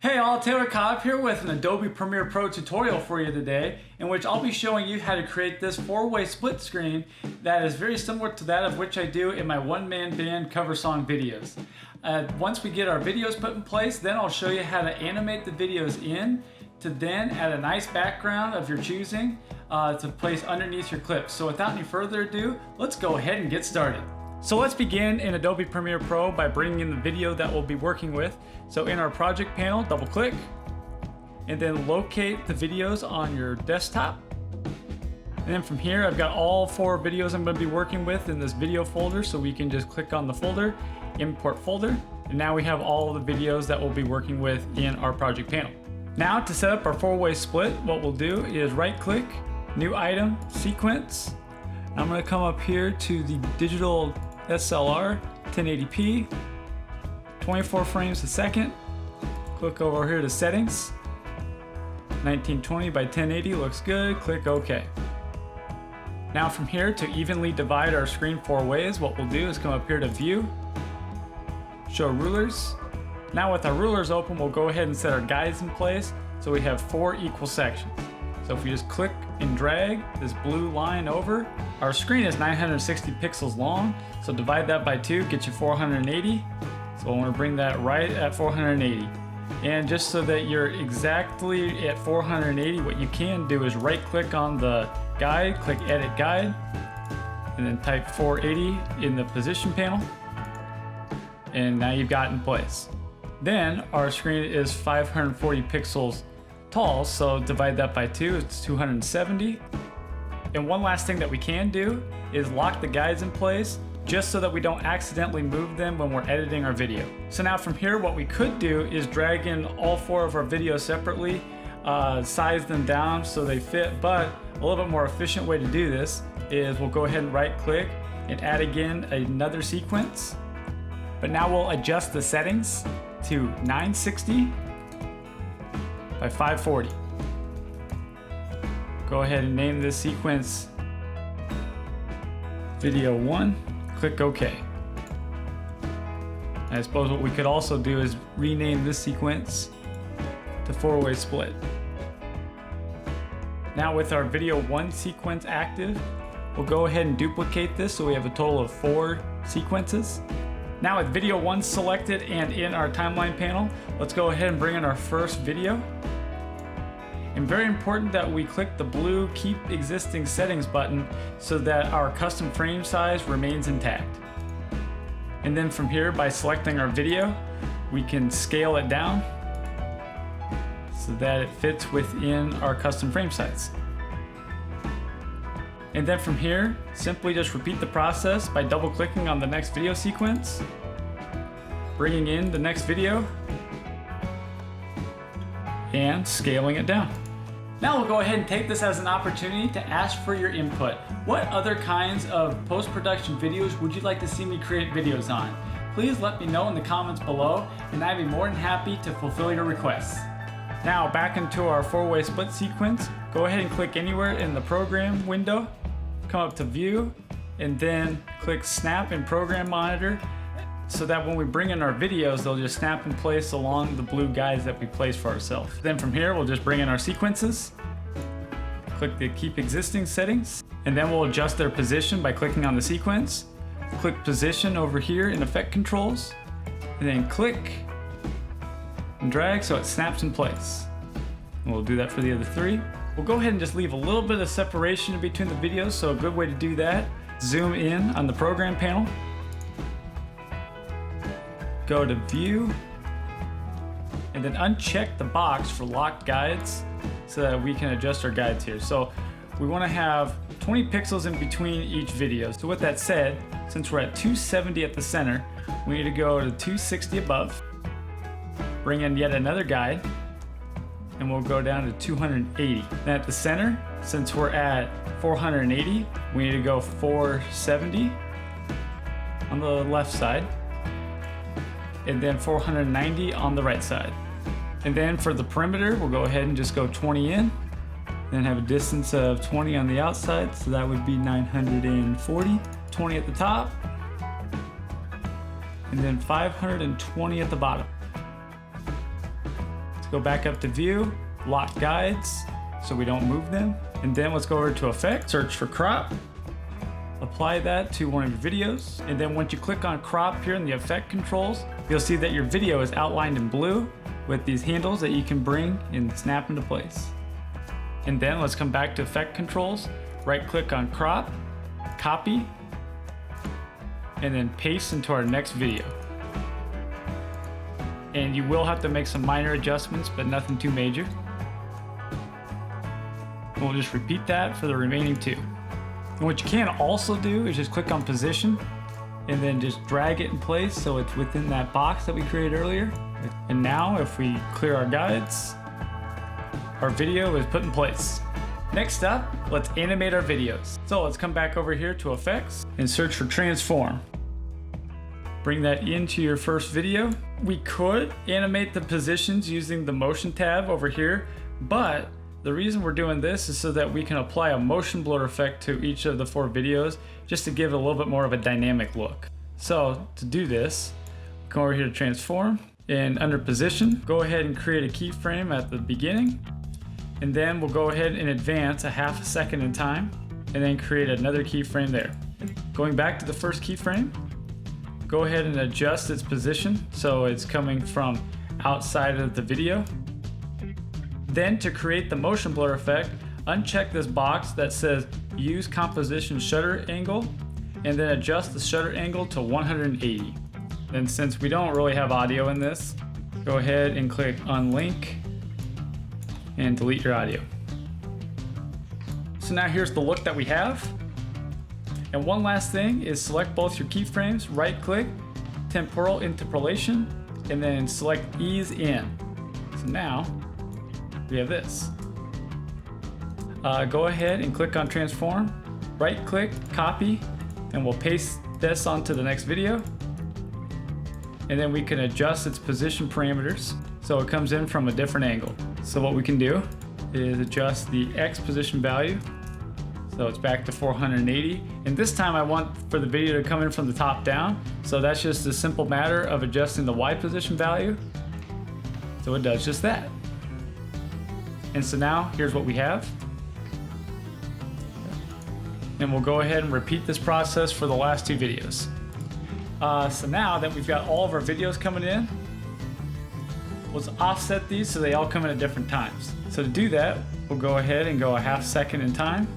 Hey all, Taylor Cobb here with an Adobe Premiere Pro tutorial for you today, in which I'll be showing you how to create this four-way split screen that is very similar to that of which I do in my one-man band cover song videos. Once we get our videos put in place, then I'll show you how to animate the videos in, to then add a nice background of your choosing to place underneath your clips. So without any further ado, let's go ahead and get started. So let's begin in Adobe Premiere Pro by bringing in the video that we'll be working with. So in our project panel, double click, and then locate the videos on your desktop. And then from here, I've got all four videos I'm going to be working with in this video folder, so we can just click on the folder, import folder, and now we have all the videos that we'll be working with in our project panel. Now to set up our four-way split, what we'll do is right click, new item, sequence. I'm going to come up here to the digital SLR 1080p, 24 frames a second. Click over here to settings. 1920 by 1080 looks good. Click OK. Now from here, to evenly divide our screen four ways, what we'll do is come up here to View, Show Rulers. Now with our rulers open, we'll go ahead and set our guides in place so we have four equal sections. So if we just click and drag this blue line over, our screen is 960 pixels long, so divide that by 2, get you 480. So I want to bring that right at 480. And just so that you're exactly at 480, what you can do is right click on the guide, click Edit Guide, and then type 480 in the position panel. And now you've got it in place. Then our screen is 540 pixels tall, so divide that by 2, it's 270. And one last thing that we can do is lock the guides in place just so that we don't accidentally move them when we're editing our video. So now from here, what we could do is drag in all four of our videos separately, size them down so they fit, but a little bit more efficient way to do this is we'll go ahead and right click and add again another sequence. But now we'll adjust the settings to 960 by 540. Go ahead and name this sequence Video 1, click OK. And I suppose what we could also do is rename this sequence to four-way split. Now with our Video 1 sequence active, we'll go ahead and duplicate this so we have a total of 4 sequences. Now with Video 1 selected and in our timeline panel, let's go ahead and bring in our first video. And very important that we click the blue Keep Existing Settings button so that our custom frame size remains intact. And then from here, by selecting our video, we can scale it down so that it fits within our custom frame size. And then from here, simply just repeat the process by double clicking on the next video sequence, bringing in the next video, and scaling it down. Now we'll go ahead and take this as an opportunity to ask for your input. What other kinds of post-production videos would you like to see me create videos on? Please let me know in the comments below, and I'd be more than happy to fulfill your requests. Now back into our four-way split sequence, go ahead and click anywhere in the program window, come up to View, and then click Snap in Program Monitor, so that when we bring in our videos, they'll just snap in place along the blue guides that we place for ourselves. Then from here, we'll just bring in our sequences, click the Keep Existing Settings, and then we'll adjust their position by clicking on the sequence. Click Position over here in Effect Controls, and then click and drag so it snaps in place. And we'll do that for the other 3. We'll go ahead and just leave a little bit of separation in between the videos, so a good way to do that, zoom in on the program panel, go to View, and then uncheck the box for locked guides so that we can adjust our guides here. So we want to have 20 pixels in between each video. So with that said, since we're at 270 at the center, we need to go to 260 above, bring in yet another guide, and we'll go down to 280. Then at the center, since we're at 480, we need to go 470 on the left side, and then 490 on the right side. And then for the perimeter, we'll go ahead and just go 20 in, then have a distance of 20 on the outside, so that would be 940, 20 at the top, and then 520 at the bottom. go back up to view, lock guides so we don't move them. And then let's go over to effect, search for crop, apply that to one of your videos. And then once you click on crop here in the effect controls, you'll see that your video is outlined in blue with these handles that you can bring and snap into place. And then let's come back to effect controls, right click on crop, copy, and then paste into our next video. And you will have to make some minor adjustments, but nothing too major. We'll just repeat that for the remaining two. And what you can also do is just click on position and then just drag it in place so it's within that box that we created earlier. And now if we clear our guides, our video is put in place. Next up, let's animate our videos. So let's come back over here to effects and search for transform. Bring that into your first video. We could animate the positions using the motion tab over here, but the reason we're doing this is so that we can apply a motion blur effect to each of the 4 videos just to give it a little bit more of a dynamic look. So to do this, come over here to transform and under position, go ahead and create a keyframe at the beginning. And then we'll go ahead and advance a half a second in time and then create another keyframe there. Going back to the first keyframe, go ahead and adjust its position so it's coming from outside of the video. Then to create the motion blur effect, uncheck this box that says use composition shutter angle and then adjust the shutter angle to 180. Then since we don't really have audio in this, go ahead and click unlink and delete your audio. So now here's the look that we have. And one last thing is select both your keyframes, right click, temporal interpolation, and then select ease in. So now we have this. Go ahead and click on transform, right click, copy, and we'll paste this onto the next video. And then we can adjust its position parameters so it comes in from a different angle. So what we can do is adjust the X position value. So it's back to 480. And this time I want for the video to come in from the top down. So that's just a simple matter of adjusting the Y position value. So it does just that. And so now here's what we have. And we'll go ahead and repeat this process for the last 2 videos. So now that we've got all of our videos coming in, let's offset these so they all come in at different times. So to do that, we'll go ahead and go a half second in time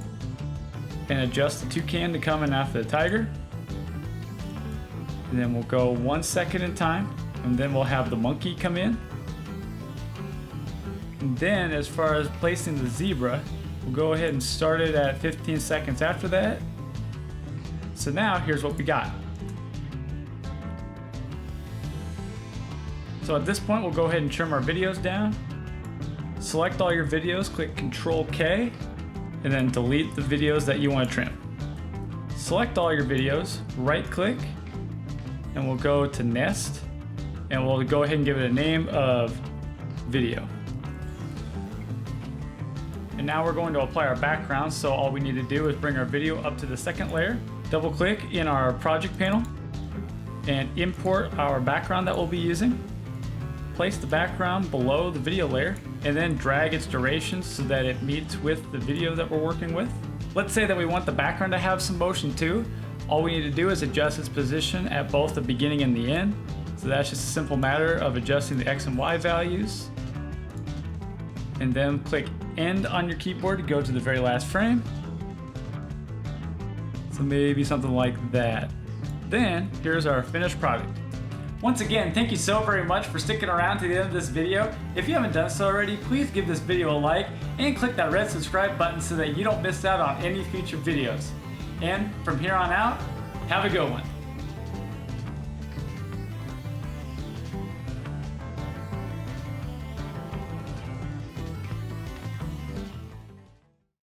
and adjust the toucan to come in after the tiger. And then we'll go 1 second in time, and then we'll have the monkey come in. And then as far as placing the zebra, we'll go ahead and start it at 15 seconds after that. So now here's what we got. So at this point, we'll go ahead and trim our videos down. Select all your videos, click Control K, and then delete the videos that you want to trim. Select all your videos, right click, and we'll go to Nest, and we'll go ahead and give it a name of video. And now we're going to apply our background, so all we need to do is bring our video up to the second layer, double click in our project panel, and import our background that we'll be using. Place the background below the video layer and then drag its duration so that it meets with the video that we're working with. Let's say that we want the background to have some motion too. All we need to do is adjust its position at both the beginning and the end. So that's just a simple matter of adjusting the X and Y values. And then click end on your keyboard to go to the very last frame. So maybe something like that. Then here's our finished product. Once again, thank you so very much for sticking around to the end of this video. If you haven't done so already, please give this video a like and click that red subscribe button so that you don't miss out on any future videos. And from here on out, have a good one.